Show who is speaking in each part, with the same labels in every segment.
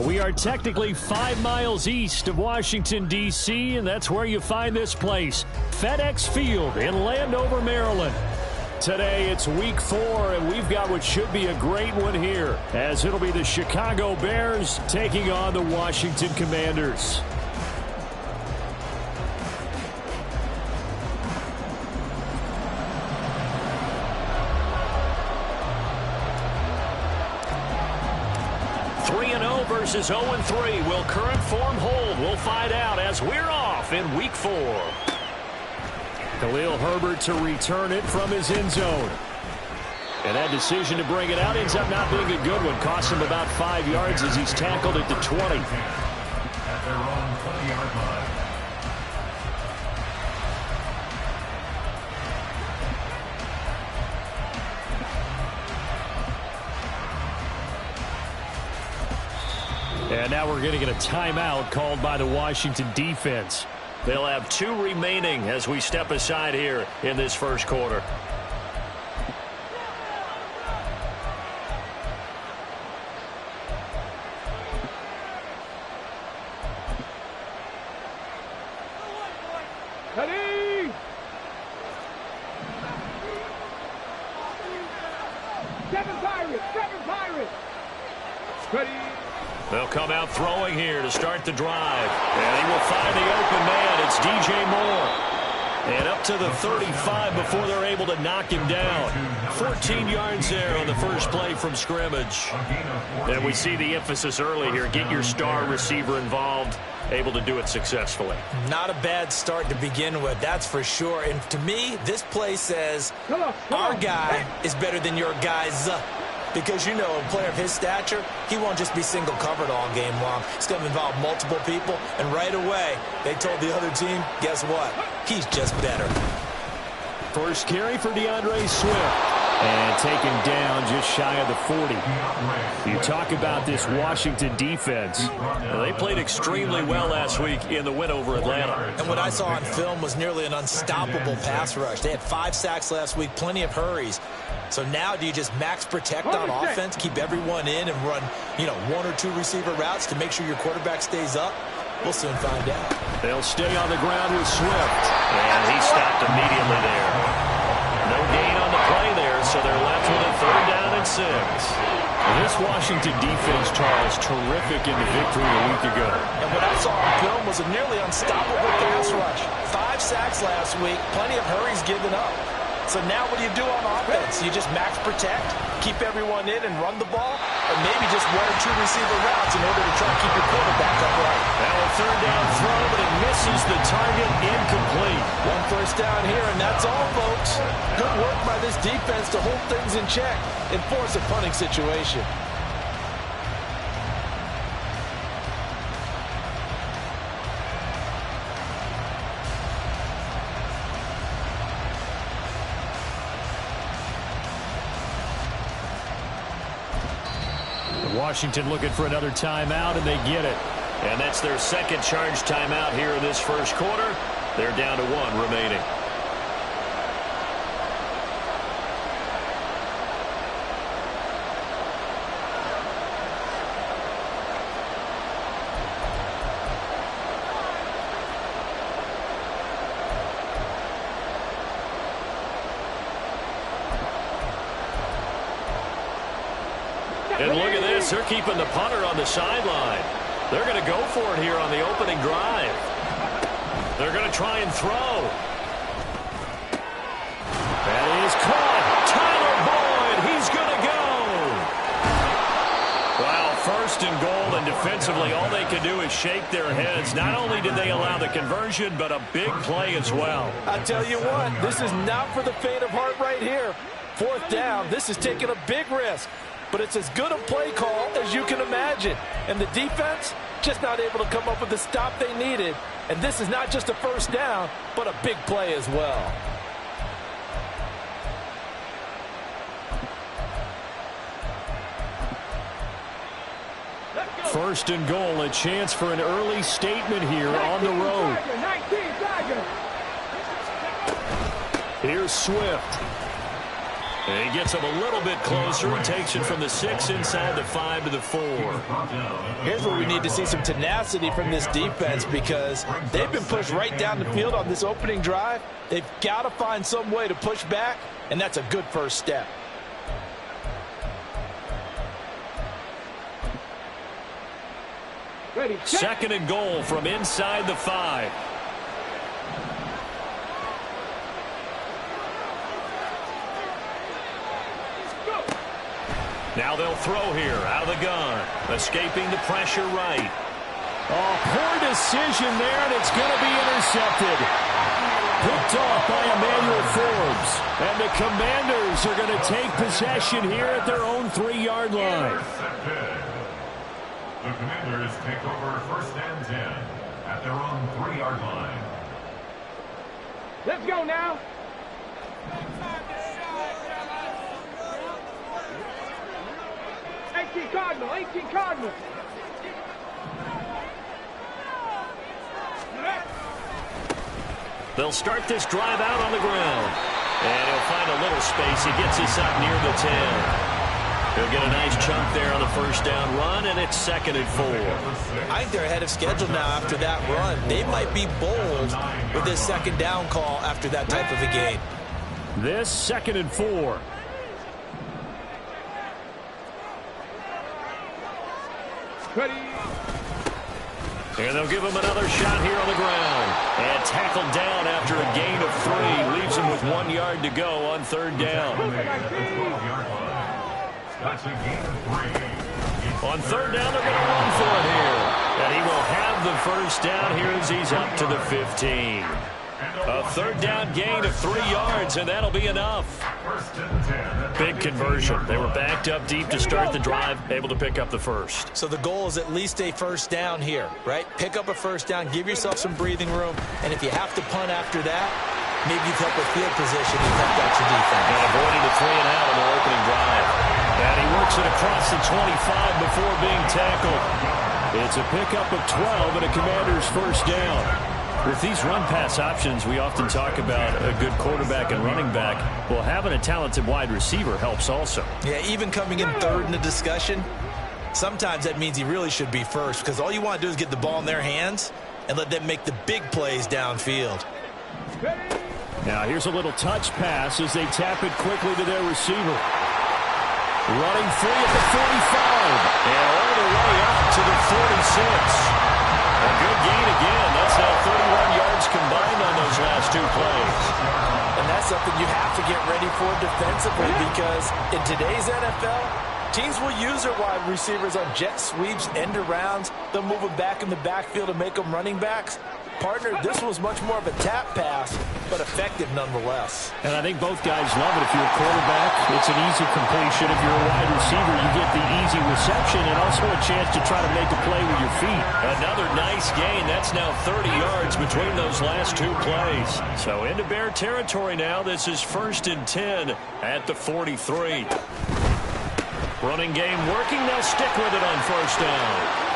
Speaker 1: We are technically 5 miles east of Washington, D.C., and that's where you find this place, FedEx Field in Landover, Maryland. Today, it's week 4, and we've got what should be a great one here, as it'll be the Chicago Bears taking on the Washington Commanders. Versus 0-3. Will current form hold? We'll find out as we're off in week 4. Khalil Herbert to return it from his end zone. And that decision to bring it out ends up not being a good one. Cost him about 5 yards as he's tackled at the 20.
Speaker 2: At their own 20-yard line.
Speaker 1: And now we're going to get a timeout called by the Washington defense. They'll have 2 remaining as we step aside here in this first quarter.
Speaker 3: Ready? Seven Pirates! Ready?
Speaker 1: They'll come out throwing here to start the drive. And he will find the open man. It's DJ Moore. And up to the 35 before they're able to knock him down. 14 yards there on the first play from scrimmage. And we see the emphasis early here. Get your star receiver involved. Able to do it successfully.
Speaker 4: Not a bad start to begin with, that's for sure. And to me, this play says our guy is better than your guy's. Because, you know, a player of his stature, he won't just be single covered all game long. It's going to involve multiple people. And right away, they told the other team, guess what? He's just better.
Speaker 1: First carry for DeAndre Swift. And taken down just shy of the 40. You talk about this Washington defense. Well, they played extremely well last week in the win over Atlanta.
Speaker 4: And what I saw on film was nearly an unstoppable pass rush. They had 5 sacks last week, plenty of hurries. So now do you just max protect on offense, keep everyone in and run, 1 or 2 receiver routes to make sure your quarterback stays up? We'll soon find out.
Speaker 1: They'll stay on the ground with Swift. And he stopped immediately there. No gain on the play there, so they're left with a 3rd down and 6. This Washington defense, Charles, terrific in the victory a week ago.
Speaker 4: And what I saw on film was a nearly unstoppable pass rush. 5 sacks last week, plenty of hurries given up. So now what do you do on offense? You just max protect, keep everyone in and run the ball, or maybe just 1 or 2 receiver routes in order to try to keep your quarterback upright.
Speaker 1: Now a 3rd down throw, but it misses the target, incomplete.
Speaker 4: 1 first down here, and that's all, folks. Good work by this defense to hold things in check and force a punting situation.
Speaker 1: Washington looking for another timeout, and they get it. And that's their 2nd charge timeout here in this first quarter. They're down to 1 remaining. And look at this. They're keeping the punter on the sideline. They're going to go for it here on the opening drive. They're going to try and throw. That is caught. Tyler Boyd. He's going to go. Well, 1st and goal, and defensively, all they can do is shake their heads. Not only did they allow the conversion, but a big play as well.
Speaker 4: I tell you what, this is not for the faint of heart right here. 4th down, this is taking a big risk. But it's as good a play call as you can imagine. And the defense just not able to come up with the stop they needed. And this is not just a 1st down, but a big play as well.
Speaker 1: First and goal, a chance for an early statement here on the road. Here's Swift. And he gets him a little bit closer. Takes it from the 6 inside the 5 to the 4.
Speaker 4: Here's where we need to see some tenacity from this defense because they've been pushed right down the field on this opening drive. They've got to find some way to push back, and that's a good first step.
Speaker 3: Ready,
Speaker 1: second and goal from inside the 5. Now they'll throw here out of the gun. Escaping the pressure right.
Speaker 5: Oh, poor decision there, and it's going to be intercepted. Picked off by Emmanuel Forbes. And the Commanders are going to take possession here at their own 3-yard line.
Speaker 2: The Commanders take over 1st and 10 at their own 3-yard line.
Speaker 3: Let's go now. 18 Cardinal.
Speaker 1: They'll start this drive out on the ground. And he'll find a little space. He gets this up near the 10. He'll get a nice chunk there on the first down run, and it's 2nd and 4.
Speaker 4: I think they're ahead of schedule now after that run. They might be bold with this 2nd down call after that type of a gain.
Speaker 5: This 2nd and 4.
Speaker 3: Ready.
Speaker 1: And they'll give him another shot here on the ground. And tackled down after a gain of 3. Leaves him with 1 yard to go on 3rd down.
Speaker 2: That's a gain of 3.
Speaker 1: On 3rd down, they're going to run for it here. And he will have the first down here as he's up to the 15. A 3rd down gain of 3 yards, and that'll be enough. Big conversion. They were backed up deep to start the drive, able to pick up the first.
Speaker 4: So the goal is at least a first down here, right? Pick up a first down, give yourself some breathing room, and if you have to punt after that, maybe you help with field position and help out your defense.
Speaker 1: And avoiding the 3 and out on the opening drive. And he works it across the 25 before being tackled. It's a pickup of 12 and a Commander's first down. With these run-pass options, we often talk about a good quarterback and running back. Well, having a talented wide receiver helps also.
Speaker 4: Yeah, even coming in 3rd in the discussion, sometimes that means he really should be first because all you want to do is get the ball in their hands and let them make the big plays downfield.
Speaker 5: Now here's a little touch pass as they tap it quickly to their receiver. Running free at the 45.
Speaker 1: And all the way up to the 46. A good gain again. That's now 31 yards combined on those last 2 plays.
Speaker 4: And that's something you have to get ready for defensively because in today's NFL, teams will use their wide receivers on jet sweeps, end arounds. They'll move them back in the backfield to make them running backs. Partner, this was much more of a tap pass, but effective nonetheless.
Speaker 5: And I think both guys love it. If you're a quarterback, it's an easy completion. If you're a wide receiver, you get the easy reception and also a chance to try to make a play with your feet.
Speaker 1: Another nice gain. That's now 30 yards between those last 2 plays. So into Bear territory now. This is 1st and 10 at the 43. Running game working. They'll stick with it on 1st down.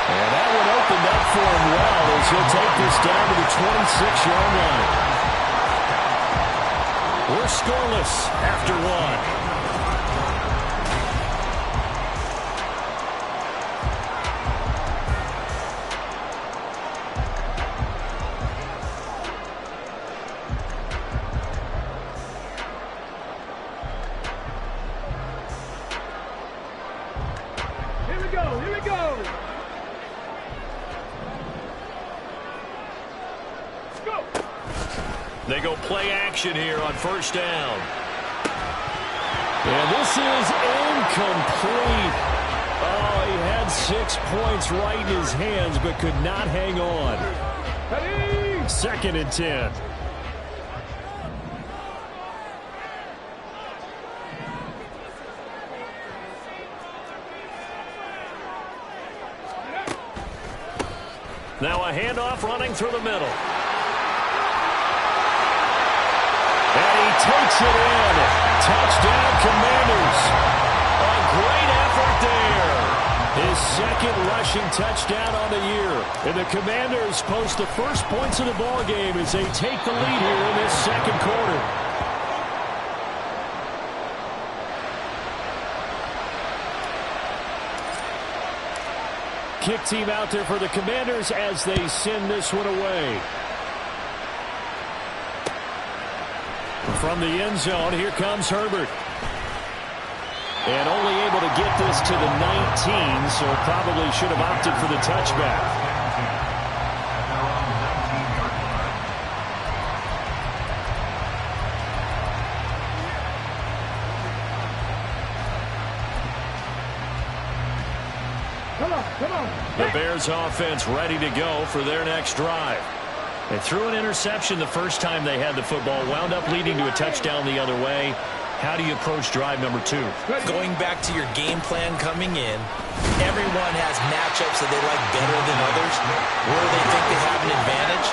Speaker 5: And that one opened up for him well as he'll take this down to the 26-yard line. We're scoreless after 1.
Speaker 3: Here we go.
Speaker 1: They go play action here on 1st down.
Speaker 5: And this is incomplete. Oh, he had 6 points right in his hands, but could not hang on. 2nd and 10.
Speaker 1: Now a handoff running through the middle.
Speaker 5: And he takes it in. Touchdown, Commanders.
Speaker 1: A great effort there.
Speaker 5: His 2nd rushing touchdown on the year. And the Commanders post the first points of the ball game as they take the lead here in this 2nd quarter. kick team out there for the Commanders as they send this one away. From the end zone, here comes Herbert. And only able to get this to the 19, so probably should have opted for the touchback. The Bears offense ready to go for their next drive. They threw an interception the first time they had the football, wound up leading to a touchdown the other way. How do you approach drive number 2?
Speaker 4: Going back to your game plan coming in, everyone has matchups that they like better than others. Where they think they have an advantage,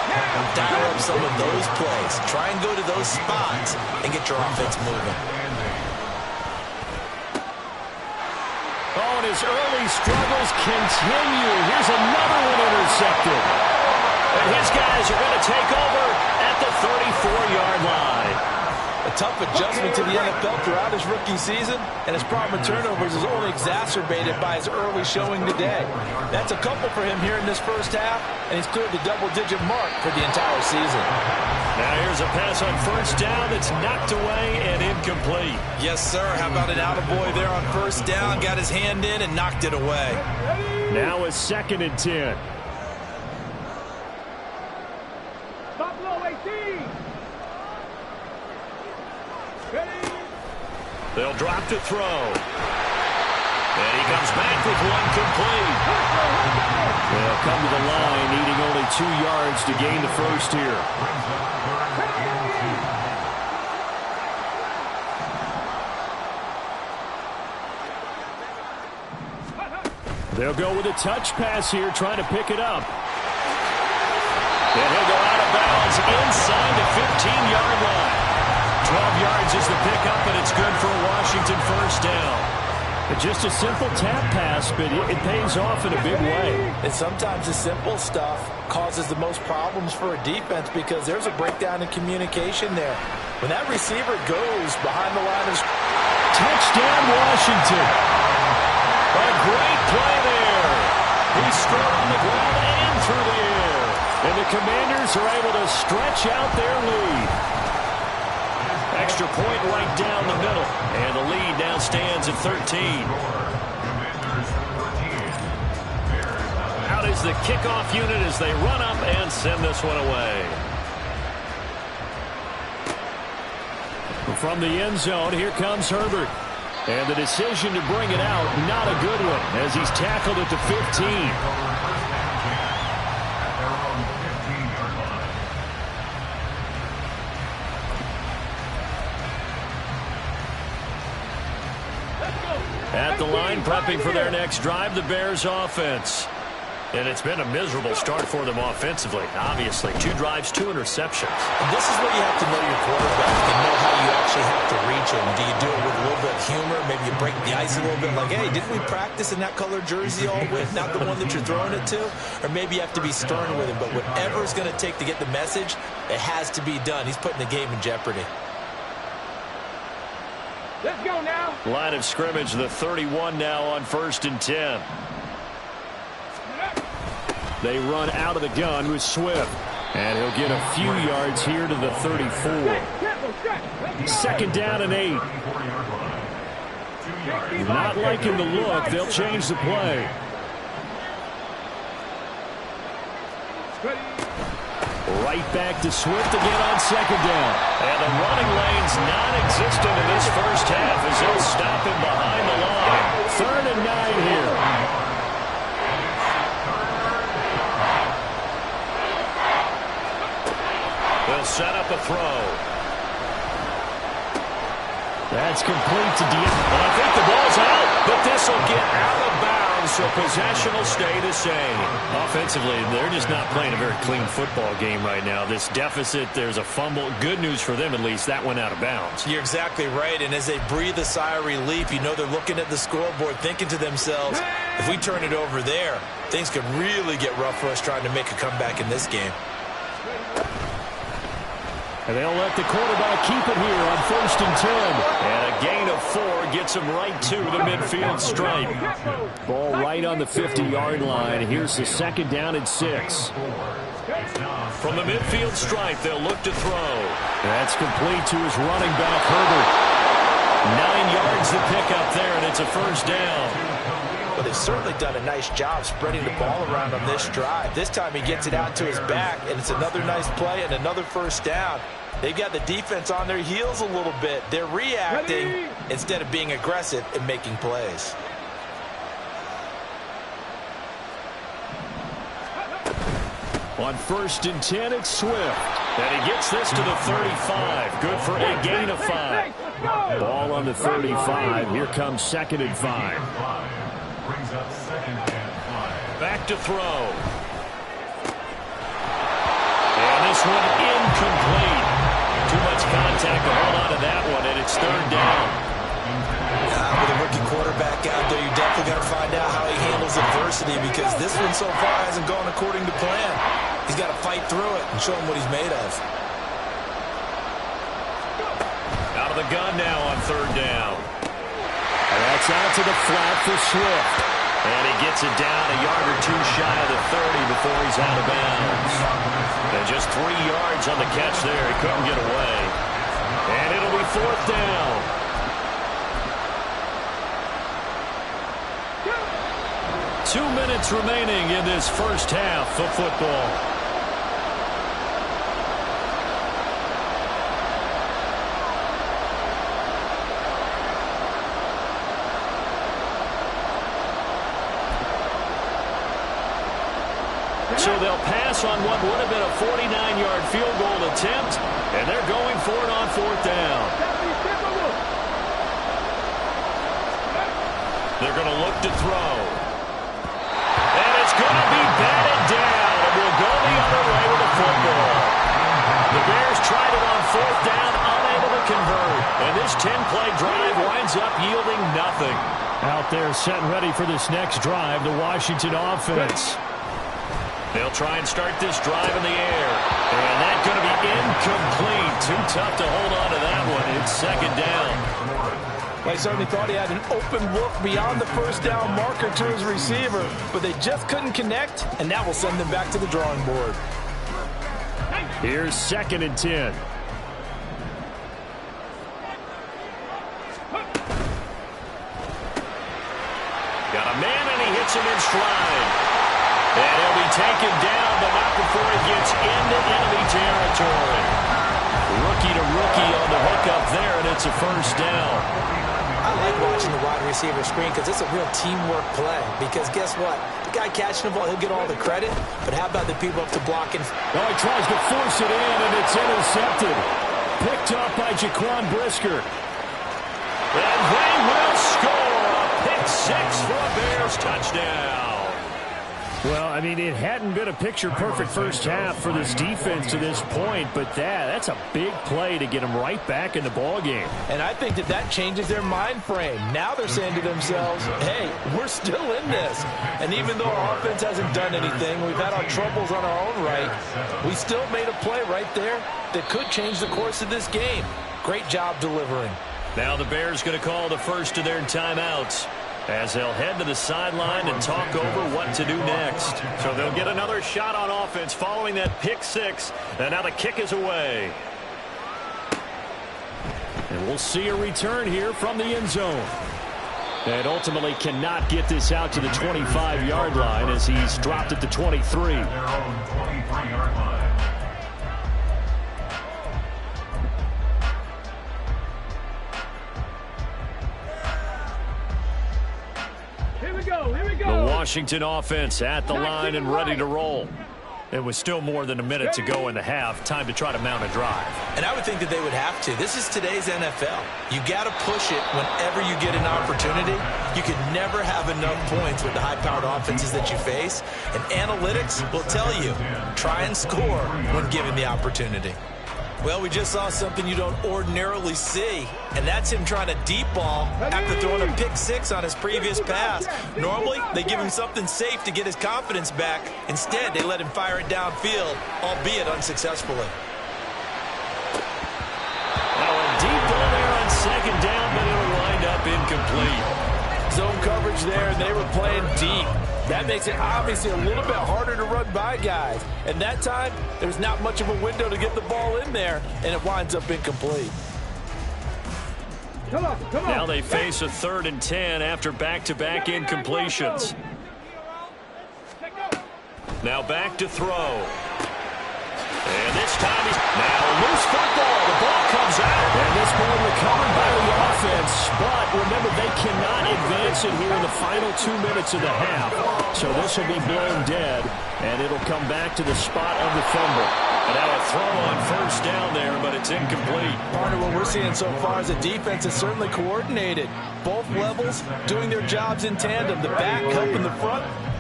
Speaker 4: dial up some of those plays. Try and go to those spots and get your offense moving.
Speaker 5: Oh, and his early struggles continue. Here's another one intercepted. And his guys are going to take over at the 34-yard line.
Speaker 4: A tough adjustment to the NFL throughout his rookie season, and his problem with turnovers is only exacerbated by his early showing today. That's a couple for him here in this first half, and he's cleared the double-digit mark for the entire season.
Speaker 5: Now here's a pass on first down that's knocked away and incomplete.
Speaker 4: Yes, sir. How about an attaboy there on first down? Got his hand in and knocked it away.
Speaker 5: Now a 2nd and 10.
Speaker 3: Buffalo 18.
Speaker 5: They'll drop to throw. And he comes back with one complete. They'll come to the line, needing only 2 yards to gain the first here. They'll go with a touch pass here, trying to pick it up. And he'll go out of bounds inside the 15-yard line. 12 yards is the pickup, and it's good for a Washington first down. Just a simple tap pass, but it pays off in a big way.
Speaker 4: And sometimes the simple stuff causes the most problems for a defense because there's a breakdown in communication there. When that receiver goes behind the line of...
Speaker 5: Touchdown, Washington. A great play there. He's straight on the ground and through the air. And the Commanders are able to stretch out their lead. Extra point right down the middle. And the lead now stands at 13. Out is the kickoff unit as they run up and send this one away. From the end zone, here comes Herbert. And the decision to bring it out, not a good one, as he's tackled at the 15. At the line, prepping for their next drive, the Bears offense. And it's been a miserable start for them offensively, obviously. 2 drives, 2 interceptions.
Speaker 4: And this is where you have to know your quarterback and know how you actually have to reach him. Do you do it with a little bit of humor? Maybe you break the ice a little bit like, hey, didn't we practice in that color jersey all week? Not the one that you're throwing it to? Or maybe you have to be stern with him. But whatever it's going to take to get the message, it has to be done. He's putting the game in jeopardy.
Speaker 3: Let's go now.
Speaker 5: Line of scrimmage, the 31 now on 1st and 10. They run out of the gun with Swift. And he'll get a few yards here to the 34. 2nd down and 8. Not liking the look. They'll change the play. Right back to Swift again on 2nd down. And the running lane's non-existent in this first half as they'll stop him behind the line. 3rd and 9 here. They'll set up a throw. That's complete to Diaz. Well, I think the ball's out, but this will get out of bounds, so possession will stay the same. Offensively, they're just not playing a very clean football game right now. This deficit, there's a fumble. Good news for them, at least. That went out of bounds.
Speaker 4: You're exactly right, and as they breathe a sigh of relief, you know they're looking at the scoreboard, thinking to themselves, if we turn it over there, things could really get rough for us trying to make a comeback in this game.
Speaker 5: And they'll let the quarterback keep it here on 1st and 10.
Speaker 1: And a gain of 4 gets him right to the midfield stripe.
Speaker 5: Ball right on the 50-yard line. Here's the 2nd down and 6.
Speaker 1: From the midfield stripe, they'll look to throw.
Speaker 5: That's complete to his running back, Herbert.
Speaker 1: 9 yards to pick up there, and it's a 1st down.
Speaker 4: Well, they've certainly done a nice job spreading the ball around on this drive. This time he gets it out to his back, and it's another nice play and another 1st down. They've got the defense on their heels a little bit. They're reacting instead of being aggressive and making plays.
Speaker 5: On 1st and 10, it's Swift.
Speaker 1: And he gets this to the 35. Good for a gain of 5.
Speaker 5: Ball on the 35. Here comes 2nd and 5.
Speaker 2: Brings up 2nd and 5.
Speaker 1: Back to throw. And this one incomplete. Too much contact to hold on to that one, and it's 3rd down.
Speaker 4: With a rookie quarterback out there, you definitely got to find out how he handles adversity, because this one so far hasn't gone according to plan. He's got to fight through it and show him what he's made of.
Speaker 1: Out of the gun now on 3rd down.
Speaker 5: And that's out to the flat for Swift.
Speaker 1: And he gets it down a yard or 2 shy of the 30 before he's out of bounds. And just 3 yards on the catch there. He couldn't get away. And it'll be 4th down. Two minutes remaining in this first half of football. So they'll pass on what would have been a 49-yard field goal attempt, and they're going for it on 4th down. They're going to look to throw. And it's going to be batted down, and we'll go the other way with the football. The Bears tried it on 4th down, unable to convert. And this 10-play drive winds up yielding nothing.
Speaker 5: Out there set and ready for this next drive, the Washington offense.
Speaker 1: They'll try and start this drive in the air. And that's going to be incomplete. Too tough to hold on to that one. It's 2nd down.
Speaker 4: I certainly thought he had an open look beyond the 1st down marker to his receiver, but they just couldn't connect, and that will send them back to the drawing board.
Speaker 5: Here's 2nd and 10.
Speaker 1: Got a man, and he hits him in stride. And he'll be taken down, but not before he gets into enemy territory. Rookie to rookie on the hookup there, and it's a 1st down.
Speaker 4: I like watching the wide receiver screen because it's a real teamwork play. Because guess what? The guy catching the ball, he'll get all the credit. But how about the people up to blocking?
Speaker 5: Oh, he tries to force it in, and it's intercepted. Picked up by Jaquan Brisker.
Speaker 1: And they will score a pick 6 for a Bears touchdown.
Speaker 5: Well, I mean, it hadn't been a picture-perfect first half for this defense to this point, but that's a big play to get them right back in the ballgame.
Speaker 4: And I think that changes their mind frame. Now they're saying to themselves, hey, we're still in this. And even though our offense hasn't done anything, we've had our troubles on our own right, we still made a play right there that could change the course of this game. Great job delivering.
Speaker 1: Now the Bears going to call the first of their timeouts, as they'll head to the sideline and talk over what to do next. So they'll get another shot on offense following that pick 6. And now the kick is away.
Speaker 5: And we'll see a return here from the end zone. And ultimately cannot get this out to the 25-yard line as he's dropped at the 23.
Speaker 2: Their own 23-yard line.
Speaker 1: The Washington offense at the line and ready to roll. It was still more than a minute to go in the half. Time to try to mount a drive.
Speaker 4: And I would think that they would have to. This is today's NFL. You got to push it whenever you get an opportunity. You could never have enough points with the high-powered offenses that you face. And analytics will tell you, try and score when given the opportunity. Well, we just saw something you don't ordinarily see, and that's him trying to deep ball after throwing a pick 6 on his previous pass. Normally, they give him something safe to get his confidence back. Instead, they let him fire it downfield, albeit unsuccessfully. incomplete. Zone coverage there, and they were playing deep. That makes it obviously a little bit harder to run by guys. And that time, there's not much of a window to get the ball in there, and it winds up incomplete.
Speaker 3: Come on.
Speaker 1: Now they face a 3rd and 10 after back-to-back incompletions. Now back to throw. And this time he's now loose football. The ball comes out.
Speaker 5: And this ball recovered by the offense. But remember, they cannot advance it here in the final 2 minutes of the half. So this will be blown dead, and it'll come back to the spot of the fumble.
Speaker 1: And now a throw on 1st down there, but it's incomplete.
Speaker 4: Part of what we're seeing so far is the defense is certainly coordinated. Both levels doing their jobs in tandem. The back helping the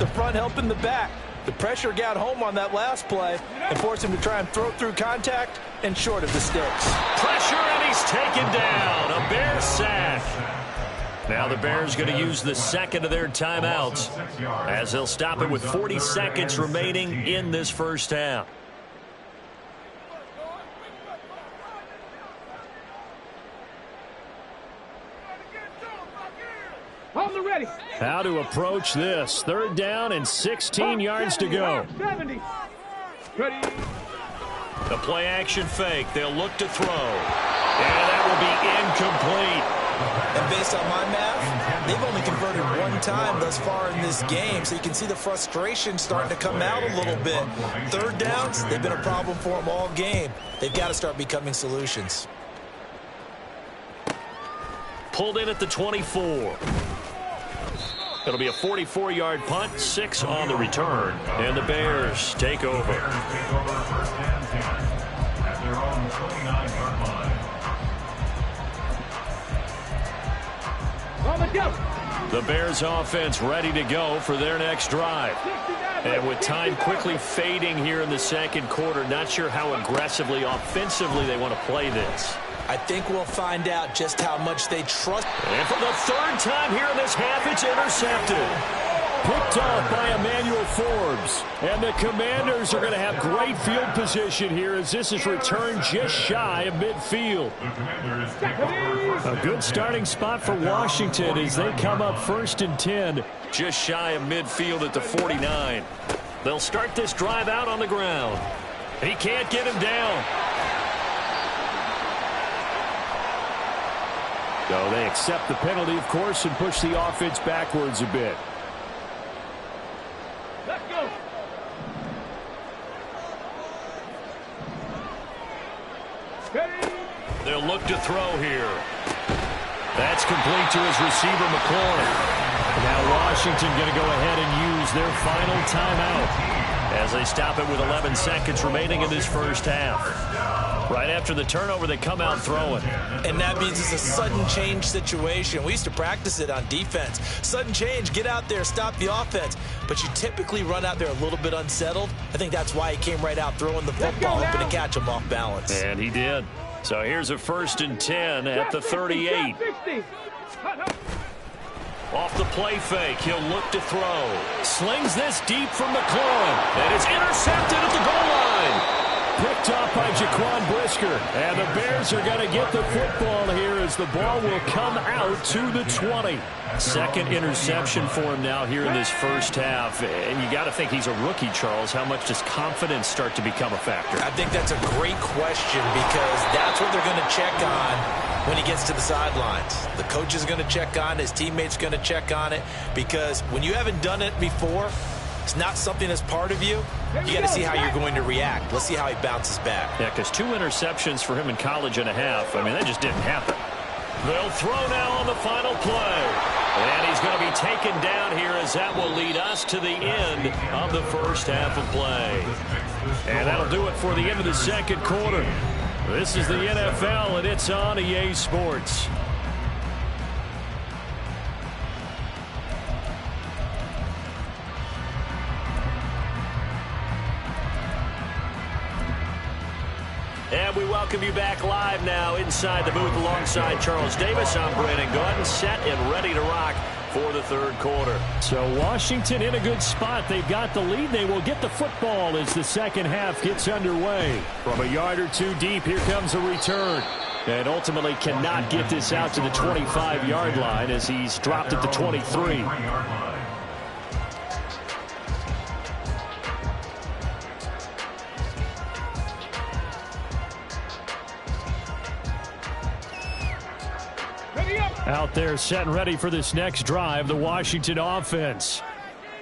Speaker 4: front helping the back. The pressure got home on that last play and forced him to try and throw through contact and short of the sticks.
Speaker 1: Pressure, and he's taken down. A Bear sack. Now the Bears going to use the 2nd of their timeouts as they'll stop it with 40 seconds remaining in this first half.
Speaker 3: Hold the ready.
Speaker 5: How to approach this. 3rd down and 16 yards to go.
Speaker 3: 70. Ready.
Speaker 1: The play action fake. They'll look to throw. And that will be incomplete.
Speaker 4: And based on my math, they've only converted 1 time thus far in this game, so you can see the frustration starting to come out a little bit. 3rd downs, they've been a problem for them all game. They've got to start becoming solutions.
Speaker 1: Pulled in at the 24. It'll be a 44-yard punt, 6 on the return, and the Bears take over.
Speaker 2: Bears take over 1st and 10 at their own 29-yard line.
Speaker 3: On the go.
Speaker 1: The Bears offense ready to go for their next drive. And with time quickly fading here in the 2nd quarter, not sure how aggressively, offensively they want to play this.
Speaker 4: I think we'll find out just how much they trust.
Speaker 1: And for the 3rd time here in this half, it's intercepted.
Speaker 5: Picked off by Emmanuel Forbes. And the Commanders are going to have great field position here as this is returned just shy of midfield.
Speaker 2: The Commanders take over 1st
Speaker 5: A good starting spot for Washington as they come up 1st and 10.
Speaker 1: Just shy of midfield at the 49. They'll start this drive out on the ground. He can't get him down.
Speaker 5: So they accept the penalty, of course, and push the offense backwards a bit.
Speaker 3: Let's go. Ready.
Speaker 1: They'll look to throw here. That's complete to his receiver, McLaurin.
Speaker 5: Now Washington going to go ahead and use their final timeout
Speaker 1: as they stop it with 11 seconds remaining in this first half. Right after the turnover, they come out throwing.
Speaker 4: And that means it's a sudden change situation. We used to practice it on defense. Sudden change, get out there, stop the offense. But you typically run out there a little bit unsettled. I think that's why he came right out throwing the football, hoping to catch him off balance.
Speaker 1: And he did. So here's a 1st and 10 at the 38. Off the play fake, he'll look to throw. Slings this deep from McLaurin. And it's intercepted at the goal line.
Speaker 5: Picked off by Jaquan Brisker. And the Bears are going to get the football here as the ball will come out to the 20.
Speaker 1: 2nd interception for him now here in this first half. And you got to think he's a rookie, Charles. How much does confidence start to become a factor?
Speaker 4: I think that's a great question because that's what they're going to check on when he gets to the sidelines. The coach is going to check on it. His teammates going to check on it because when you haven't done it before, it's not something that's part of you. You got to see how you're going to react. Let's see how he bounces back.
Speaker 1: Yeah, because 2 interceptions for him in college and a half. I mean, that just didn't happen. They'll throw now on the final play. And he's going to be taken down here as that will lead us to the end of the first half of play. And that'll do it for the end of the 2nd quarter. This is the NFL, and it's on EA Sports. And we welcome you back live now inside the booth alongside Charles Davis. I'm Brandon Gordon, set and ready to rock for the 3rd quarter.
Speaker 5: So Washington in a good spot. They've got the lead. They will get the football as the 2nd half gets underway. From a yard or 2 deep, here comes a return. And ultimately cannot get this out to the 25-yard line as he's dropped at the 23. Out there set and ready for this next drive, the Washington offense.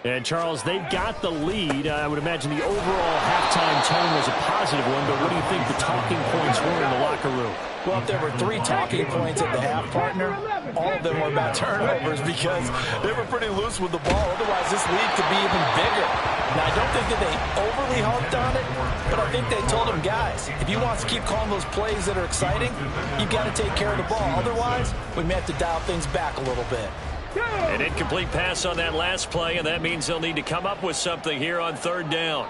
Speaker 5: And, Charles, they've got the lead. I would imagine the overall halftime tone was a positive one, but what do you think the talking points were in the locker room?
Speaker 4: Well, if there were 3 talking points at the half, partner, all of them were about turnovers because they were pretty loose with the ball. Otherwise, this lead could be even bigger. Now, I don't think that they overly harped on it, but I think they told them, guys, if you want to keep calling those plays that are exciting, you've got to take care of the ball. Otherwise, we may have to dial things back a little bit.
Speaker 1: An incomplete pass on that last play, and that means they'll need to come up with something here on 3rd down.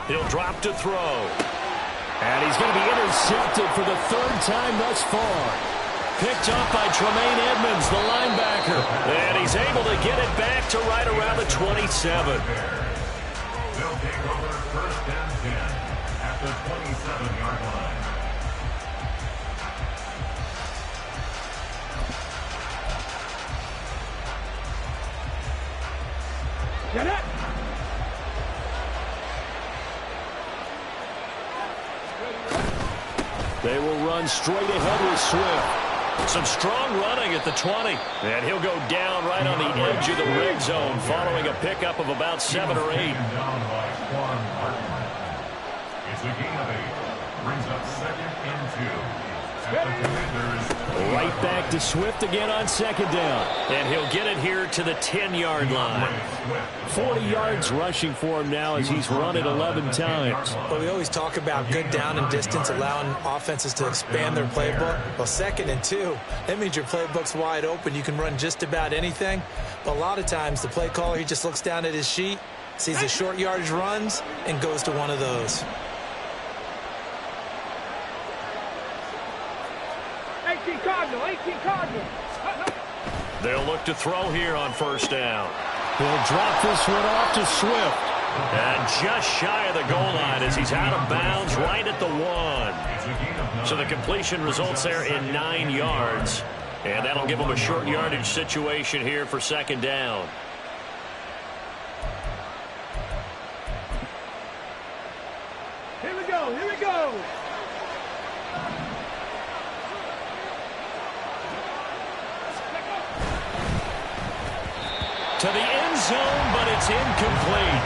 Speaker 1: He'll drop to throw.
Speaker 5: And he's going to be intercepted for the 3rd time thus far. Picked up by Tremaine Edmonds, the linebacker.
Speaker 1: And he's able to get it back to right around the 27.
Speaker 2: They'll take over 1st and 10 at the 27-yard line.
Speaker 3: Get it!
Speaker 5: They will run straight ahead with Swift.
Speaker 1: Some strong running at the 20. And he'll go down right on the edge of the red zone following a pickup of about 7 or 8.
Speaker 2: It's a gain of 8. Brings up 2nd and 2. At the Commanders.
Speaker 5: Right back to Swift again on 2nd down.
Speaker 1: And he'll get it here to the 10-yard line.
Speaker 5: 40 yards rushing for him now as he's run it 11 times.
Speaker 4: But we always talk about good down and distance, allowing offenses to expand their playbook. Well, 2nd and 2, that means your playbook's wide open. You can run just about anything. But a lot of times, the play caller, he just looks down at his sheet, sees the short yardage runs, and goes to one of those.
Speaker 3: 18 Cardinal, 18 Cardinal.
Speaker 1: They'll look to throw here on 1st down.
Speaker 5: He'll drop this one off to Swift.
Speaker 1: And just shy of the goal line as he's out of bounds right at the 1. So the completion results there in 9 yards. And that'll give him a short yardage situation here for 2nd down.
Speaker 3: Here we go, here we go.
Speaker 1: To the end zone, but it's incomplete.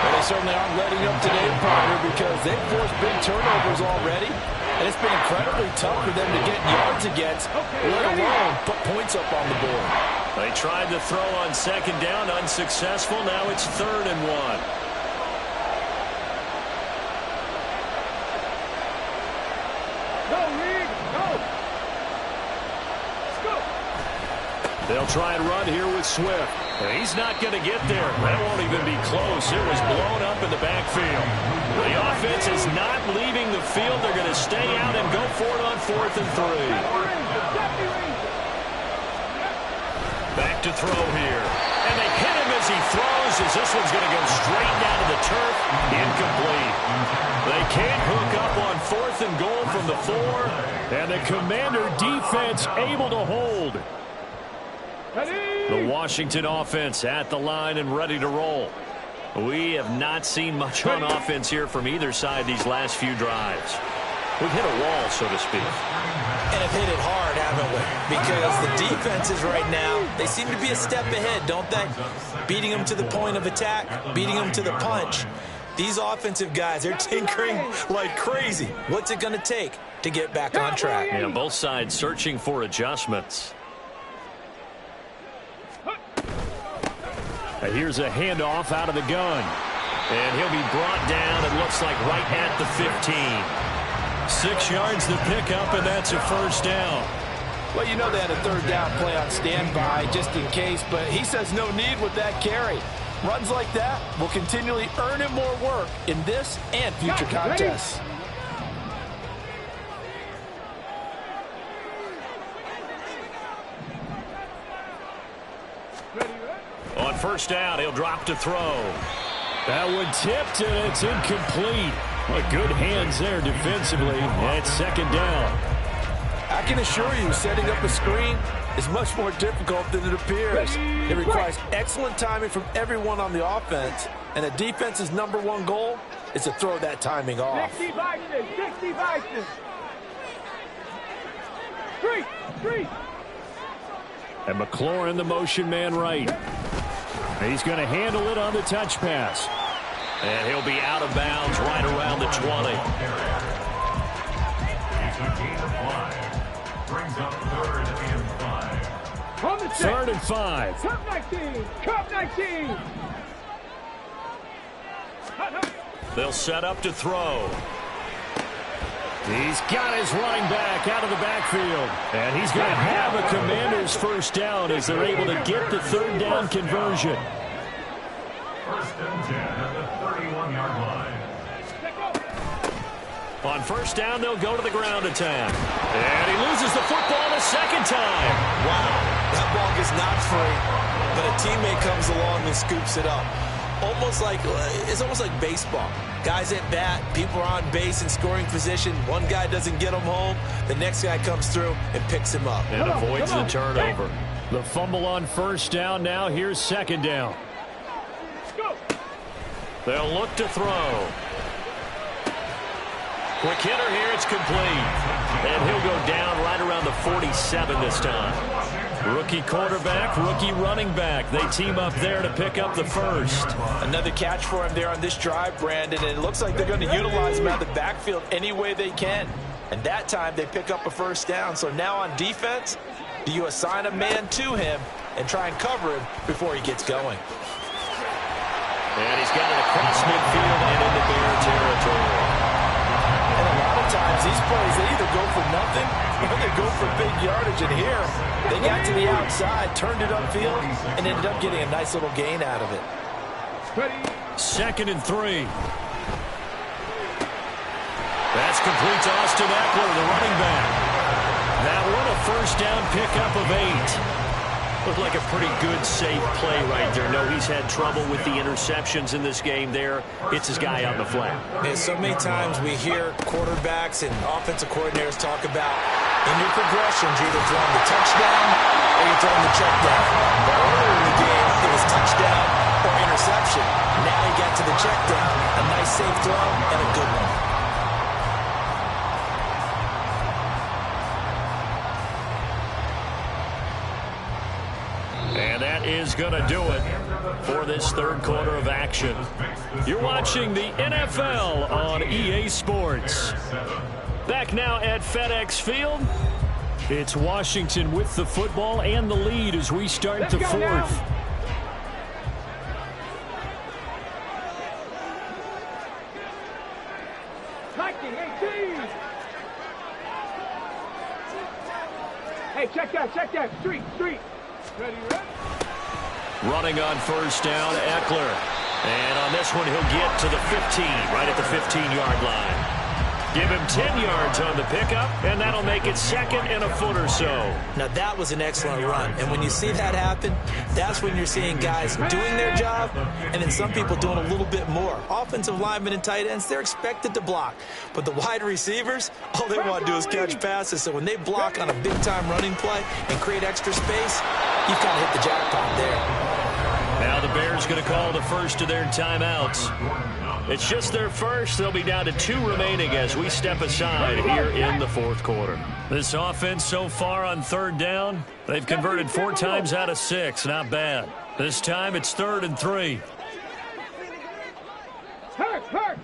Speaker 4: Well, they certainly aren't letting up today, partner, because they've forced big turnovers already. And it's been incredibly tough for them to get yards against, let alone put points up on the board.
Speaker 1: They tried to throw on 2nd down, unsuccessful. Now it's 3rd and 1.
Speaker 3: Go, Reed, go. Let's go.
Speaker 5: They'll try and run here with Swift.
Speaker 1: He's not going to get there. That won't even be close. It was blown up in the backfield. The offense is not leaving the field. They're going to stay out and go for it on 4th and 3. Back to throw here. And they hit him as he throws, as this one's going to go straight down to the turf. Incomplete. They can't hook up on 4th and goal from the 4.
Speaker 5: And the Commander defense able to hold. The Washington offense at the line and ready to roll.
Speaker 1: We have not seen much on offense here from either side these last few drives. We've hit a wall, so to speak.
Speaker 4: And have hit it hard, haven't we? Because the defenses right now, they seem to be a step ahead, don't they? Beating them to the point of attack, beating them to the punch. These offensive guys, they're tinkering like crazy. What's it going to take to get back on track?
Speaker 1: Yeah, both sides searching for adjustments.
Speaker 5: And here's a handoff out of the gun.
Speaker 1: And he'll be brought down, it looks like right at the 15. 6 yards to pick up, and that's a 1st down.
Speaker 6: Well, you know they had a 3rd down play on standby just in case, but he says no need with that carry. Runs like that will continually earn him more work in this and future contests.
Speaker 1: On 1st down, he'll drop to throw.
Speaker 5: That one tipped, and it's incomplete. Well, good hands there defensively. And it's second down.
Speaker 6: I can assure you, setting up a screen is much more difficult than it appears. It requires excellent timing from everyone on the offense, and the defense's #1 goal is to throw that timing off.
Speaker 3: 60 Vikings, 60 Vikings. Three.
Speaker 5: And McLaurin, the motion man right. He's going to handle it on the touch pass.
Speaker 1: And he'll be out of bounds right around the 20.
Speaker 2: It's a gain of 5. Brings up 3rd and 5.
Speaker 3: On the
Speaker 5: 3rd and 5.
Speaker 3: Cup 19. Cup 19.
Speaker 1: They'll set up to throw.
Speaker 5: He's got his running back out of the backfield. And he's going to have a Commanders first down as they're able to get the 3rd down conversion.
Speaker 2: 1st and 10 at the 31-yard line.
Speaker 1: On first down, they'll go to the ground attack. And he loses the football the second time.
Speaker 4: Wow, that ball gets knocked free, but a teammate comes along and scoops it up. It's almost like baseball. Guys at bat, people are on base in scoring position. One guy doesn't get him home. The next guy comes through and picks him up.
Speaker 1: And avoids the turnover.
Speaker 5: The fumble on first down now. Here's second down.
Speaker 1: They'll look to throw. Quick hitter here, it's complete. And he'll go down right around the 47 this time. Rookie quarterback, rookie running back. They team up there to pick up the first.
Speaker 6: Another catch for him there on this drive, Brandon, and it looks like they're going to utilize him out of the backfield any way they can. And that time they pick up a first down. So now on defense, do you assign a man to him and try and cover him before he gets going?
Speaker 1: And he's got it across midfield and into Bear territory.
Speaker 6: And a lot of times these plays, they either go for nothing or they go for big yardage. And here, they got to the outside, turned it upfield, and ended up getting a nice little gain out of it.
Speaker 5: 2nd and 3.
Speaker 1: That's complete to Austin Eckler, the running back. That one a first down pickup of 8. Looked like a pretty good, safe play right there. No, he's had trouble with the interceptions in this game there. It's his guy on the flat.
Speaker 4: And so many times we hear quarterbacks and offensive coordinators talk about in your progressions, you're either throwing the touchdown or you're throwing the check down. But earlier in the game, it was touchdown or interception. Now he got to the check down. A nice, safe throw and a good one.
Speaker 1: And that is going to do it for this 3rd quarter of action. You're watching the NFL on EA Sports. Back now at FedEx Field.
Speaker 5: It's Washington with the football and the lead as we start the 4th.
Speaker 3: Hey, check that. Street. Ready?
Speaker 1: Running on first down, Eckler. And on this one, he'll get to the 15, right at the 15-yard line. Give him 10 yards on the pickup, and that'll make it 2nd and a foot or so.
Speaker 4: Now, that was an excellent run. And when you see that happen, that's when you're seeing guys doing their job and then some people doing a little bit more. Offensive linemen and tight ends, they're expected to block. But the wide receivers, all they want to do is catch passes. So when they block on a big-time running play and create extra space, you've kind of hit the jackpot there.
Speaker 1: Now the Bears going to call the first of their timeouts. It's just their first. They'll be down to 2 remaining as we step aside here in the 4th quarter. This offense so far on 3rd down, they've converted 4 times out of 6. Not bad. This time it's 3rd and 3.
Speaker 3: Hurt.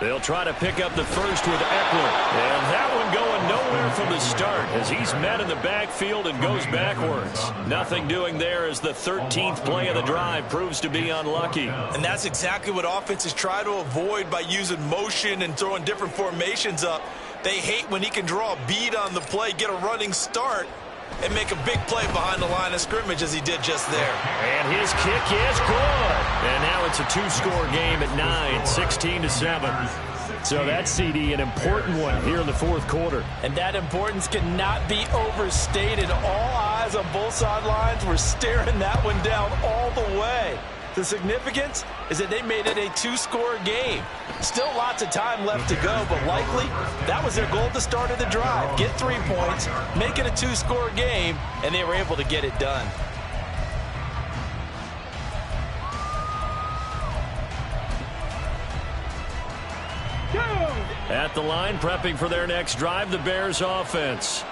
Speaker 1: They'll try to pick up the first with Eckler. And that one going nowhere from the start as he's met in the backfield and goes backwards. Nothing doing there as the 13th play of the drive proves to be unlucky.
Speaker 4: And that's exactly what offenses try to avoid by using motion and throwing different formations up. They hate when he can draw a bead on the play, get a running start, and make a big play behind the line of scrimmage as he did just there.
Speaker 1: And his kick is good. And now it's a 2-score game at 9, 16-7. So that, CD, an important one here in the 4th quarter.
Speaker 6: And that importance cannot be overstated. All eyes on both sidelines were staring that one down all the way. The significance is that they made it a two-score game. Still lots of time left to go, but likely that was their goal at the start of the drive. Get 3 points, make it a two-score game, and they were able to get it done.
Speaker 5: At the line, prepping for their next drive, the Bears offense.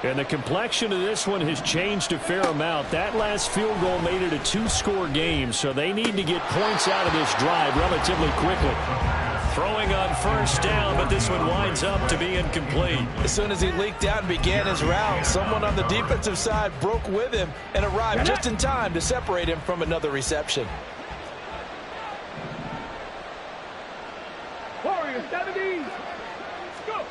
Speaker 5: And the complexion of this one has changed a fair amount. That last field goal made it a two-score game, so they need to get points out of this drive relatively quickly. Throwing on first down, but this one winds up to be incomplete.
Speaker 6: As soon as he leaked out and began his route, someone on the defensive side broke with him and arrived just in time to separate him from another reception.
Speaker 3: Warriors 70. Go.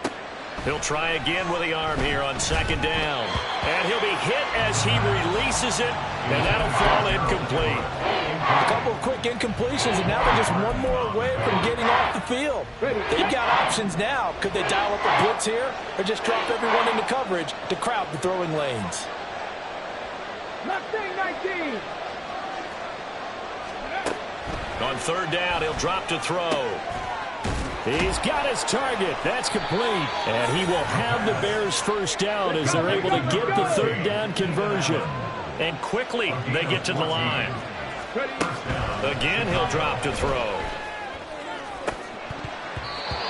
Speaker 1: He'll try again with the arm here on second down. And he'll be hit as he releases it, and that'll fall incomplete.
Speaker 6: A couple of quick incompletions, and now they're just one more away from getting off the field. They've got options now. Could they dial up a blitz here or just drop everyone into coverage to crowd the throwing lanes?
Speaker 3: 19.
Speaker 1: On third down, he'll drop to throw.
Speaker 5: He's got his target. That's complete. And he will have the Bears first down as they're able to get the third down conversion.
Speaker 1: And quickly they get to the line. Again, he'll drop to throw.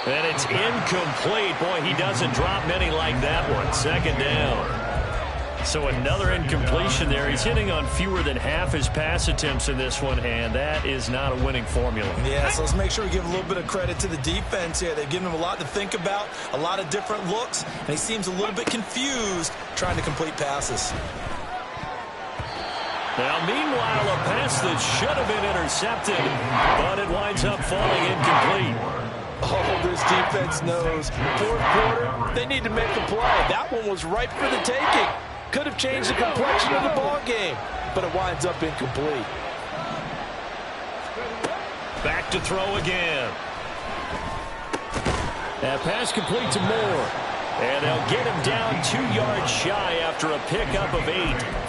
Speaker 1: And it's incomplete. Boy, he doesn't drop many like that one. Second down. So another incompletion there. He's hitting on fewer than half his pass attempts in this one, and that is not a winning formula.
Speaker 4: Yeah, so let's make sure we give a little bit of credit to the defense here. They've given him a lot to think about, a lot of different looks, and he seems a little bit confused trying to complete passes.
Speaker 5: Now, meanwhile, a pass that should have been intercepted, but it winds up falling incomplete.
Speaker 6: Oh, this defense knows. Fourth quarter, they need to make a play. That one was ripe for the taking. Could have changed the complexion of the ball game, but it winds up incomplete.
Speaker 1: Back to throw again.
Speaker 5: That pass complete to Moore. And they'll get him down 2 yards shy after a pickup of 8.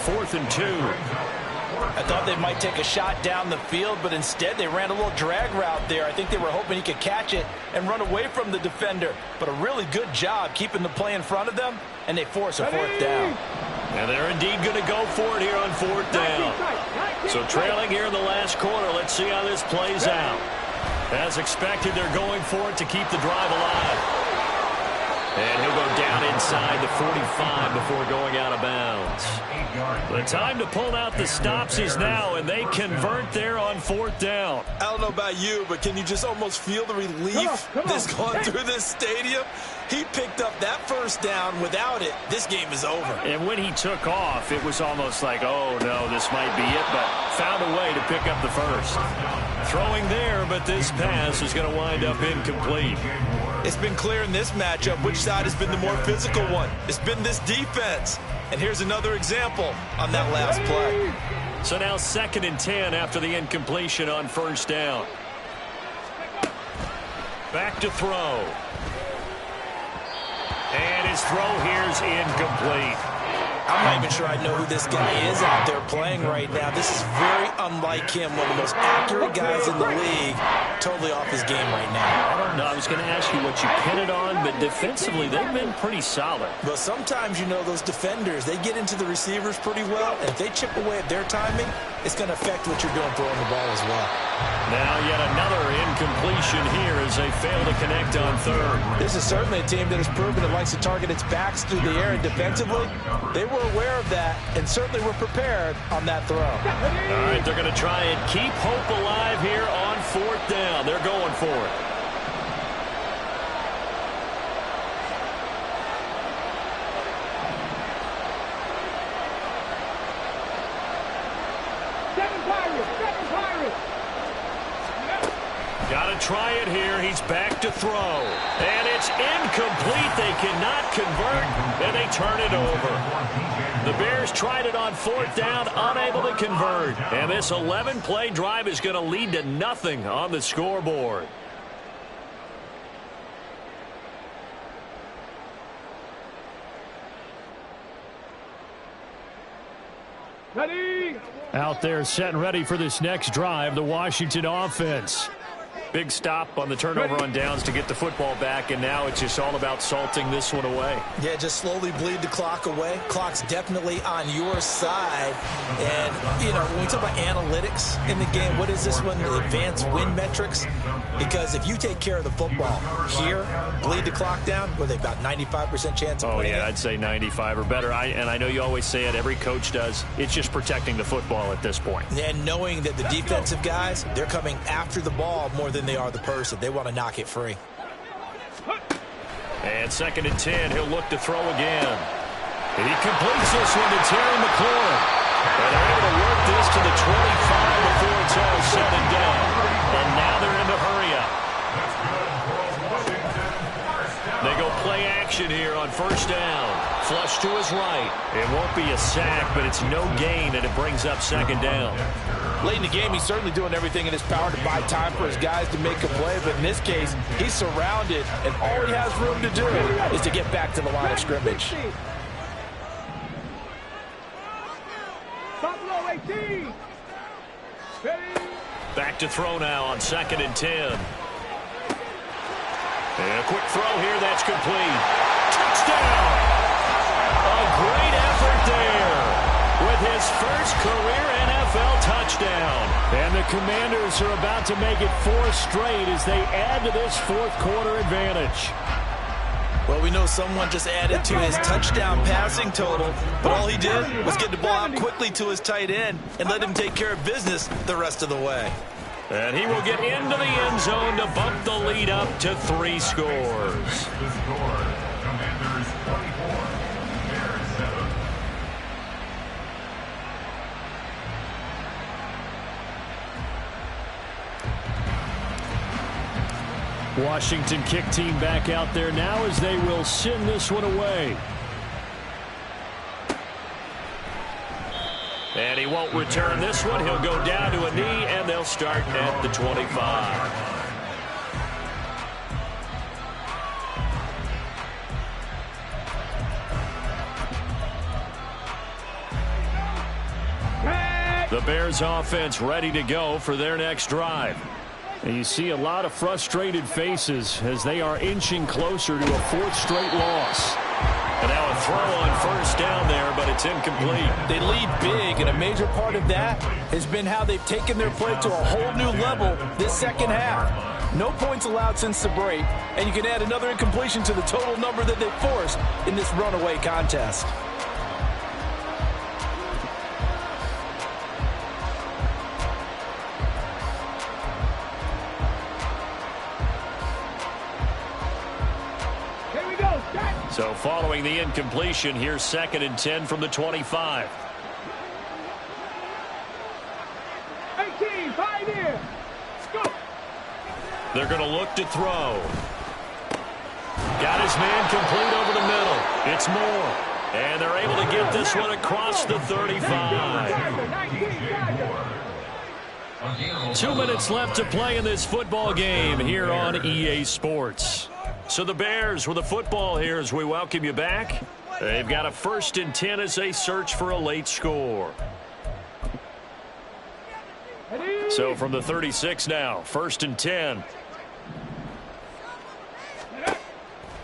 Speaker 5: 4th and 2.
Speaker 6: I thought they might take a shot down the field, but instead they ran a little drag route there. I think they were hoping he could catch it and run away from the defender. But a really good job keeping the play in front of them, and they force a fourth down.
Speaker 1: And they're indeed going to go for it here on fourth down. So trailing here in the last quarter, let's see how this plays out. As expected, they're going for it to keep the drive alive. And he'll go down inside the 45 before going out of bounds. The time to pull out the stops is now, and they convert there on fourth down.
Speaker 4: I don't know about you, but can you just almost feel the relief that's gone through this stadium? He picked up that first down. Without it, this game is over.
Speaker 5: And when he took off, it was almost like, oh, no, this might be it, but found a way to pick up the first. Throwing there, but this pass is going to wind up incomplete.
Speaker 4: It's been clear in this matchup which side has been the more physical one. It's been this defense. And here's another example on that last play.
Speaker 5: So now 2nd and 10 after the incompletion on first down.
Speaker 1: Back to throw. And his throw here's incomplete.
Speaker 4: I'm not even sure I know who this guy is out there playing right now. This is very unlike him, one of the most accurate guys in the league. Totally off his game right now.
Speaker 5: I don't know. I was going to ask you what you pin it on, but defensively, they've been pretty solid.
Speaker 4: But sometimes, you know, those defenders, they get into the receivers pretty well, and if they chip away at their timing, it's going to affect what you're doing throwing the ball as well.
Speaker 1: Now yet another incompletion here as they fail to connect on third.
Speaker 6: This is certainly a team that has proven it likes to target its backs through the air, and defensively, they were aware of that and certainly were prepared on that throw.
Speaker 1: All right, they're going to try and keep hope alive here on fourth down. They're going for it. Got to try it here. He's back to throw. And it's incomplete. They cannot convert, and they turn it over. The Bears tried it on fourth down, unable to convert. And this 11-play drive is going to lead to nothing on the scoreboard.
Speaker 3: Ready.
Speaker 5: Out there set and ready for this next drive, the Washington offense.
Speaker 1: Big stop on the turnover on downs to get the football back, and now it's just all about salting this one away.
Speaker 4: Yeah, just slowly bleed the clock away. Clock's definitely on your side. And, you know, when we talk about analytics in the game, what is this one? The advanced win metrics? Because if you take care of the football here, bleed the clock down, were they about 95% chance of winning it?
Speaker 1: I'd say 95 or better. And I know you always say it, every coach does. It's just protecting the football at this point.
Speaker 4: And knowing that the defensive guys, they're coming after the ball more than they are the person. They want to knock it free.
Speaker 1: And 2nd and 10, he'll look to throw again. He completes this one to Terry McLaurin. And they're able to work this to the 25 before it's all said and done. And now they're in the hurry-up. They go play action here on 1st down. Flush to his right. It won't be a sack, but it's no gain, and it brings up 2nd down.
Speaker 6: Late in the game, he's certainly doing everything in his power to buy time for his guys to make a play. But in this case, he's surrounded, and all he has room to do is to get back to the line of scrimmage.
Speaker 3: Buffalo 18. Ready.
Speaker 1: Back to throw now on 2nd and 10. And a quick throw here, that's complete. Touchdown! A great effort there with his first career NFL touchdown.
Speaker 5: And the Commanders are about to make it 4 straight as they add to this 4th quarter advantage.
Speaker 4: Well, we know someone just added to his touchdown passing total, but all he did was get the ball out quickly to his tight end and let him take care of business the rest of the way.
Speaker 1: And he will get into the end zone to bump the lead up to 3 scores.
Speaker 2: The score, Commanders 24, Bears 7.
Speaker 5: Washington kick team back out there now as they will send this one away.
Speaker 1: And he won't return this one. He'll go down to a knee, and they'll start at the 25. The Bears offense ready to go for their next drive.
Speaker 5: And you see a lot of frustrated faces as they are inching closer to a 4th straight loss.
Speaker 1: And now a throw on 1st down there, but it's incomplete.
Speaker 6: They lead big, and a major part of that has been how they've taken their play to a whole new level this 2nd half. No points allowed since the break, and you can add another incompletion to the total number that they forced in this runaway contest.
Speaker 1: So following the incompletion, here's 2nd and 10 from the 25.
Speaker 3: 18, Pioneer. Go.
Speaker 1: They're going to look to throw. Got his man complete over the middle. It's Moore. And they're able to get this one across the 35. 2 minutes left to play in this football game here on EA Sports. So the Bears with the football here as we welcome you back. They've got a 1st and 10 as they search for a late score. So from the 36 now, 1st and 10.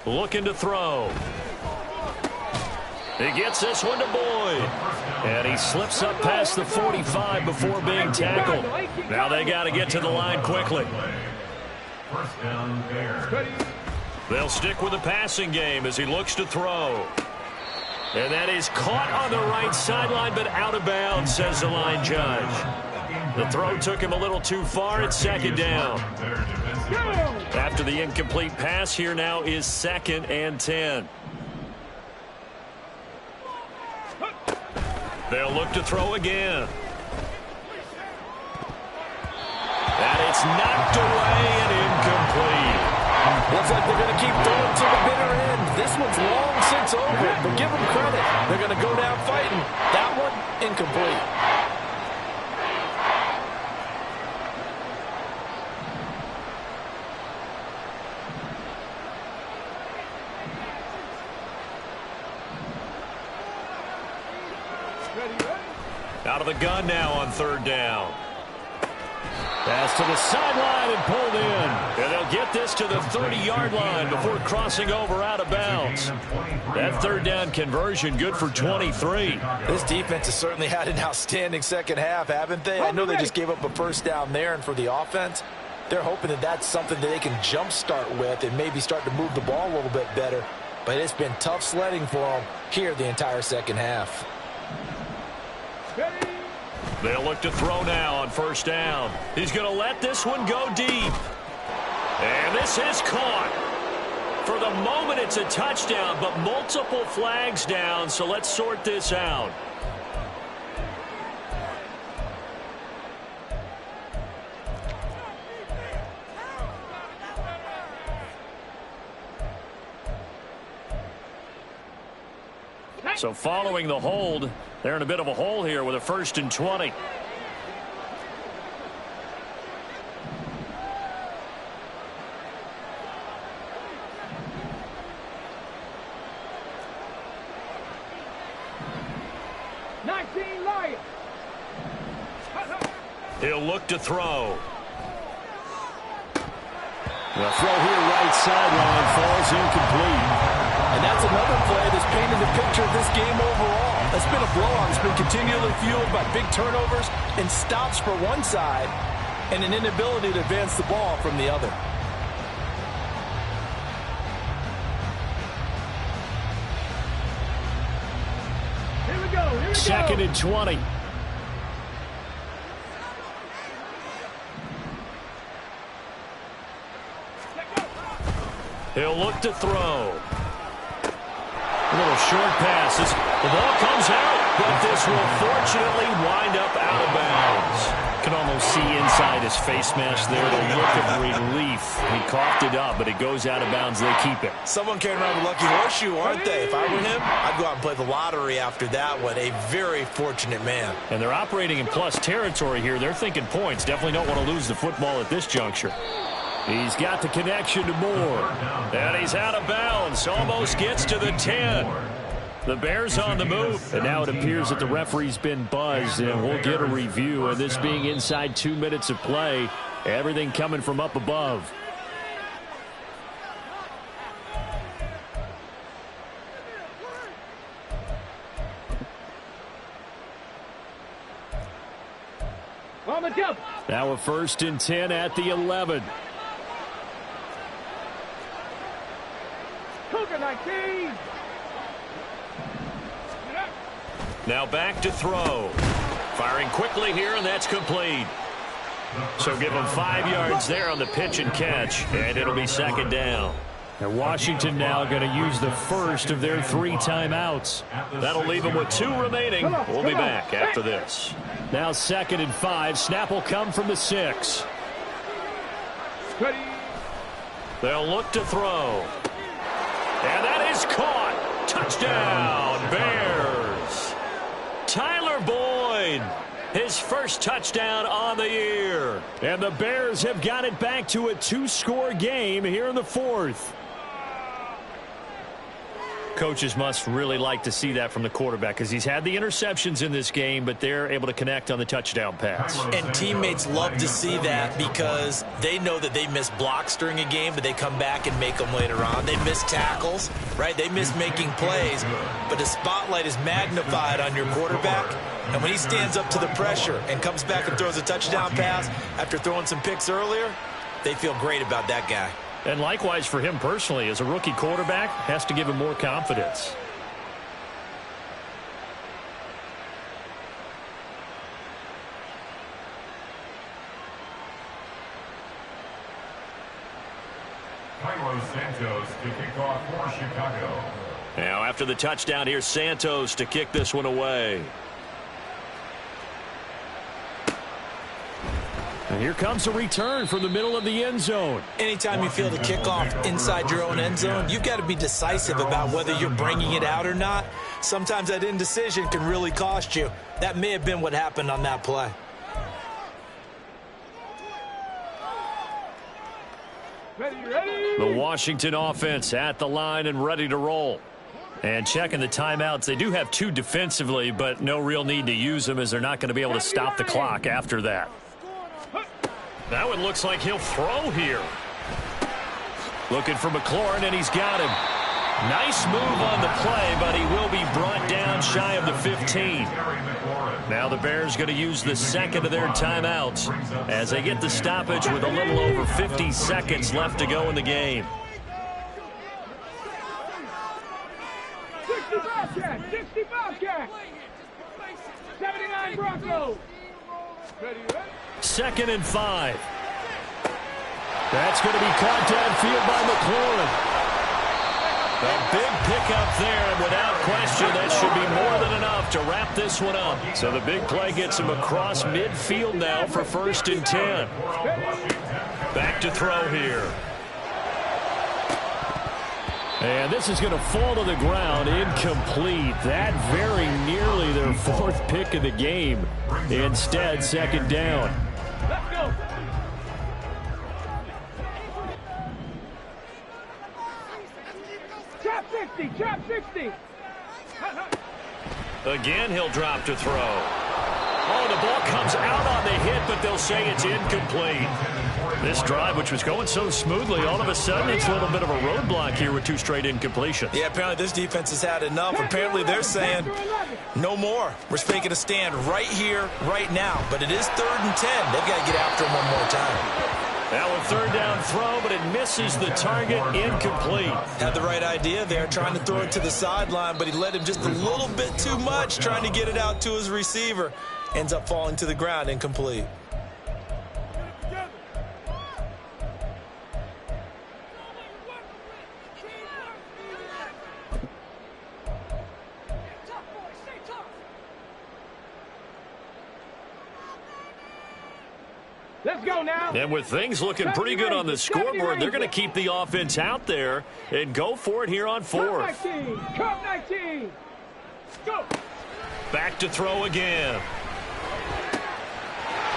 Speaker 1: Looking to throw. He gets this one to Boyd. And he slips up past the 45 before being tackled. Now they got to get to the line quickly.
Speaker 2: 1st down, Bears.
Speaker 1: They'll stick with the passing game as he looks to throw. And that is caught on the right sideline, but out of bounds, says the line judge. The throw took him a little too far. It's 2nd down. After the incomplete pass, here now is 2nd and 10. They'll look to throw again. And it's knocked away and incomplete.
Speaker 6: Looks like they're going to keep throwing to the bitter end. This one's long since over, but give them credit. They're going to go down fighting. That one, incomplete.
Speaker 1: Out of the gun now on third down.
Speaker 5: Pass to the sideline and pulled in.
Speaker 1: And they'll get this to the 30-yard line before crossing over out of bounds. That third down conversion good for 23.
Speaker 6: This defense has certainly had an outstanding second half, haven't they? I know they just gave up a first down there, and for the offense, they're hoping that that's something that they can jumpstart with and maybe start to move the ball a little bit better. But it's been tough sledding for them here the entire second half.
Speaker 1: They'll look to throw now on first down. He's going to let this one go deep. And this is caught. For the moment, it's a touchdown, but multiple flags down, so let's sort this out. So following the hold, they're in a bit of a hole here with a 1st and 20. He'll look to throw.
Speaker 5: The throw here right sideline falls incomplete.
Speaker 6: And that's another play that's painted the picture of this game overall. It's been a blowout. It's been continually fueled by big turnovers and stops for one side and an inability to advance the ball from the other.
Speaker 3: Here we go.
Speaker 5: 2nd and 20.
Speaker 1: He'll look to throw. A little short pass. The ball comes out, but this will fortunately wind up out of bounds. Can almost see inside his face mask there the look of relief. He coughed it up, but it goes out of bounds. They keep it.
Speaker 6: Someone carrying around a lucky horseshoe, aren't they? If I were him, I'd go out and play the lottery after that one. A very fortunate man.
Speaker 1: And they're operating in plus territory here. They're thinking points. Definitely don't want to lose the football at this juncture.
Speaker 5: He's got the connection to Moore.
Speaker 1: And he's out of bounds. Almost gets to the 10. The Bears on the move.
Speaker 5: And now it appears that the referee's been buzzed, and we'll get a review. And this being inside 2 minutes of play, everything coming from up above.
Speaker 3: On the jump.
Speaker 5: Now a 1st and 10 at the 11.
Speaker 3: Cougar 19.
Speaker 1: Now back to throw. Firing quickly here, and that's complete. So give him 5 yards there on the pitch and catch, and it'll be 2nd down.
Speaker 5: And Washington now going to use the first of their 3 timeouts.
Speaker 1: That'll leave them with 2 remaining. We'll be back after this.
Speaker 5: Now 2nd and 5. Snap will come from the 6.
Speaker 3: Ready.
Speaker 1: They'll look to throw. And that is caught. Touchdown, Bears. Tyler Boyd, his first touchdown on the year.
Speaker 5: And the Bears have got it back to a 2-score game here in the 4th.
Speaker 1: Coaches must really like to see that from the quarterback because he's had the interceptions in this game, but they're able to connect on the touchdown pass.
Speaker 6: And teammates love to see that because they know that they miss blocks during a game, but they come back and make them later on. They miss tackles, right? They miss making plays, but the spotlight is magnified on your quarterback. And when he stands up to the pressure and comes back and throws a touchdown pass after throwing some picks earlier, they feel great about that guy.
Speaker 1: And likewise for him personally, as a rookie quarterback, has to give him more confidence.
Speaker 2: Santos to kick off for Chicago.
Speaker 1: Now after the touchdown, here's Santos to kick this one away.
Speaker 5: And here comes a return from the middle of the end zone.
Speaker 6: Anytime you feel the kickoff inside your own end zone, you've got to be decisive about whether you're bringing it out or not. Sometimes that indecision can really cost you. That may have been what happened on that play.
Speaker 3: Ready.
Speaker 1: The Washington offense at the line and ready to roll. And checking the timeouts, they do have 2 defensively, but no real need to use them as they're not going to be able to stop the clock after that. That one looks like he'll throw here. Looking for McLaurin, and he's got him. Nice move on the play, but he will be brought down shy of the 15. Now the Bears going to use the second of their timeouts as they get the stoppage with a little over 50 seconds left to go in the game.
Speaker 3: 65 cat. 79 Broncos.
Speaker 1: 2nd and 5. That's going to be caught downfield by McLaurin. A big pickup there, and without question, that should be more than enough to wrap this one up. So the big play gets him across midfield now for 1st and 10. Back to throw here. And this is going to fall to the ground, incomplete. That very nearly their 4th pick of the game. Instead, 2nd down.
Speaker 3: Let's go. Trap 60, trap 60.
Speaker 1: Again, he'll drop to throw. Oh, the ball comes out on the hit, but they'll say it's incomplete. This drive, which was going so smoothly, all of a sudden it's a little bit of a roadblock here with 2 straight incompletions.
Speaker 6: Yeah, apparently this defense has had enough. Apparently they're saying no more. We're making a stand right here, right now. But it is 3rd and 10. They've got to get after him one more time.
Speaker 1: Now a 3rd down throw, but it misses the target, incomplete.
Speaker 6: Had the right idea there, trying to throw it to the sideline, but he let him just a little bit too much, trying to get it out to his receiver. Ends up falling to the ground, incomplete.
Speaker 3: Let's go now.
Speaker 1: And with things looking pretty good on the scoreboard, they're going to keep the offense out there and go for it here on 4th.
Speaker 3: Cup 19. Go.
Speaker 1: Back to throw again.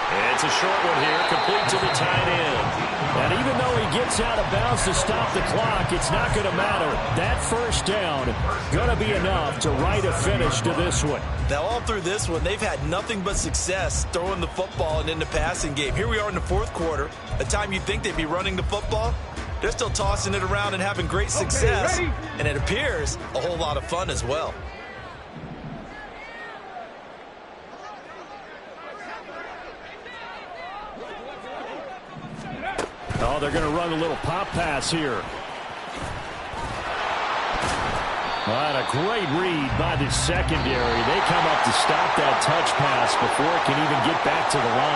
Speaker 1: And it's a short one here, complete to the tight end.
Speaker 5: And even though he gets out of bounds to stop the clock, it's not going to matter. That 1st down going to be enough to write a finish to this one.
Speaker 6: Now, all through this one, they've had nothing but success throwing the football and in the passing game. Here we are in the 4th quarter, a time you'd think they'd be running the football. They're still tossing it around and having great success, and it appears a whole lot of fun as well.
Speaker 5: Oh, they're going to run a little pop pass here. And a great read by the secondary. They come up to stop that touch pass before it can even get back to the line.